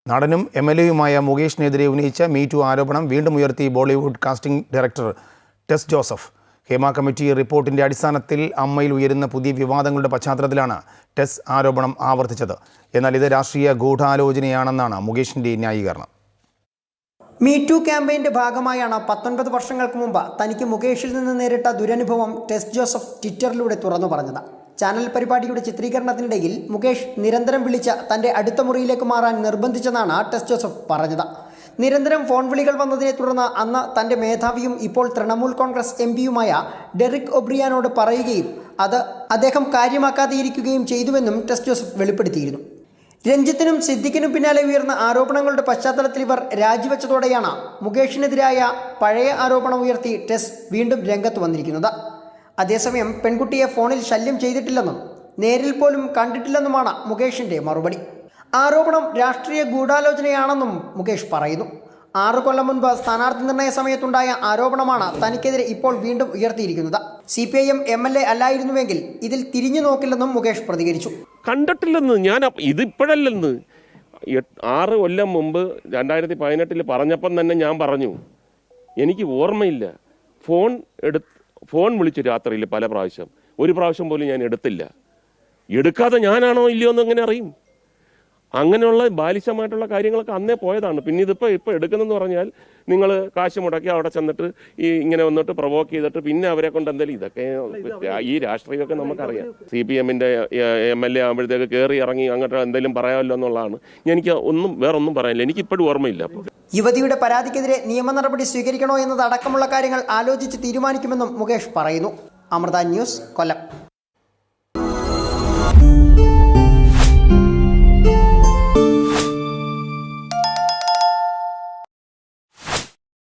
നടനും MLA-യുമായ മുകേഷിനെതിരെ ഉന്നയിച്ച me to ആരോപണം വീണ്ടും ഉയർത്തി ബോളിവുഡ് കാസ്റ്റിംഗ് ഡയറക്ടർ ടെസ് ജോസഫ്. ഹേമ കമ്മിറ്റി റിപ്പോർട്ടിന്റെ അടിസ്ഥാനത്തിൽ അമ്മയിൽ ഉയരുന്ന പുതിയ വിവാദങ്ങളുടെ പശ്ചാത്തലത്തിലാണ് ടെസ് ആരോപണം ആവർത്തിച്ചത്. എന്നാൽ ഇത് രാഷ്ട്രീയ ഗൂഢാലോചനയാണെന്നാണ് മുകേഷിന്റെ ന്യായീകരണം. മീ ടു ക്യാമ്പയിൻ്റെ ഭാഗമായാണ് 19 വർഷങ്ങൾക്ക് മുമ്പ് തനിക്ക് മുകേഷിൽ നിന്ന് നേരിട്ട ദുരനുഭവം ടെസ് ജോസഫ് ട്വിറ്ററിലൂടെ തുറന്നു പറഞ്ഞത്. ചാനൽ പരിപാടിയുടെ ചിത്രീകരണത്തിനിടയിൽ മുകേഷ് നിരന്തരം വിളിച്ച് തൻ്റെ അടുത്ത മുറിയിലേക്ക് മാറാൻ നിർബന്ധിച്ചെന്നാണ് ടെസ് ജോസഫ് പറഞ്ഞത്. നിരന്തരം ഫോൺ വിളികൾ വന്നതിനെ തുടർന്ന് അന്ന് തൻ്റെ മേധാവിയും ഇപ്പോൾ തൃണമൂൽ കോൺഗ്രസ് MP-യുമായ ഡെറിക് ഒബ്രിയാനോട് പറയുകയും അത് അദ്ദേഹം കാര്യമാക്കാതെയിരിക്കുകയും ചെയ്തുവെന്നും ടെസ് ജോസഫ് വെളിപ്പെടുത്തിയിരുന്നു. രഞ്ജിത്തിനും സിദ്ദിഖിനും പിന്നാലെ ഉയർന്ന ആരോപണങ്ങളുടെ പശ്ചാത്തലത്തിൽ ഇവർ രാജിവെച്ചതോടെയാണ് മുകേഷിനെതിരായ പഴയ ആരോപണം ഉയർത്തി ടെസ് വീണ്ടും രംഗത്ത് വന്നിരിക്കുന്നത്. അതേസമയം പെൺകുട്ടിയെ ഫോണിൽ ശല്യം ചെയ്തിട്ടില്ലെന്നും നേരിൽ പോലും കണ്ടിട്ടില്ലെന്നുമാണ് മുകേഷിൻ്റെ മറുപടി. ആരോപണം രാഷ്ട്രീയ ഗൂഢാലോചനയാണെന്നും മുകേഷ് പറയുന്നു. 6 കൊല്ലം മുൻപ് സ്ഥാനാർത്ഥി നിർണയ സമയത്തുണ്ടായ ആരോപണമാണ് തനിക്കെതിരെ ഇപ്പോൾ വീണ്ടും ഉയർത്തിയിരിക്കുന്നത്. CPIM MLA അല്ലായിരുന്നുവെങ്കിൽ ഇതിൽ തിരിഞ്ഞു നോക്കില്ലെന്നും മുകേഷ് പ്രതികരിച്ചു. കണ്ടിട്ടില്ലെന്ന് ഞാൻ ഇതിപ്പോഴല്ലെന്ന് 6 കൊല്ലം മുമ്പ് 2018 പറഞ്ഞപ്പം തന്നെ ഞാൻ പറഞ്ഞു, എനിക്ക് ഓർമ്മയില്ല. ഫോൺ വിളിച്ചു രാത്രിയിൽ പല പ്രാവശ്യം, ഒരു പ്രാവശ്യം പോലും ഞാൻ എടുത്തില്ല. എടുക്കാതെ ഞാനാണോ ഇല്ലയോ എന്ന് എങ്ങനെ അറിയും? അങ്ങനെയുള്ള ബാലിശമായിട്ടുള്ള കാര്യങ്ങളൊക്കെ അന്നേ പോയതാണ്. പിന്നെ ഇപ്പോൾ എടുക്കുന്നതെന്ന് പറഞ്ഞാൽ നിങ്ങൾ കാശ് മുടക്കി അവിടെ ചെന്നിട്ട് ഇങ്ങനെ വന്നിട്ട് പ്രൊവോക്ക് ചെയ്തിട്ട് പിന്നെ അവരെ കൊണ്ട് എന്തെങ്കിലും, ഇതൊക്കെ ഈ രാഷ്ട്രീയമൊക്കെ നമുക്കറിയാം. CPM-ന്റെ MLA ആകുമ്പോഴത്തേക്ക് കയറി ഇറങ്ങി അങ്ങോട്ട് എന്തെങ്കിലും പറയാമല്ലോ എന്നുള്ളതാണ്. എനിക്ക് വേറൊന്നും പറയാനില്ല, എനിക്കിപ്പോഴും ഓർമ്മയില്ല. യുവതിയുടെ പരാതിക്കെതിരെ നിയമ നടപടി സ്വീകരിക്കണോ എന്നതടക്കമുള്ള കാര്യങ്ങൾ ആലോചിച്ച് തീരുമാനിക്കുമെന്നും മുകേഷ് പറയുന്നു. അമൃത ന്യൂസ്, കൊല്ലം.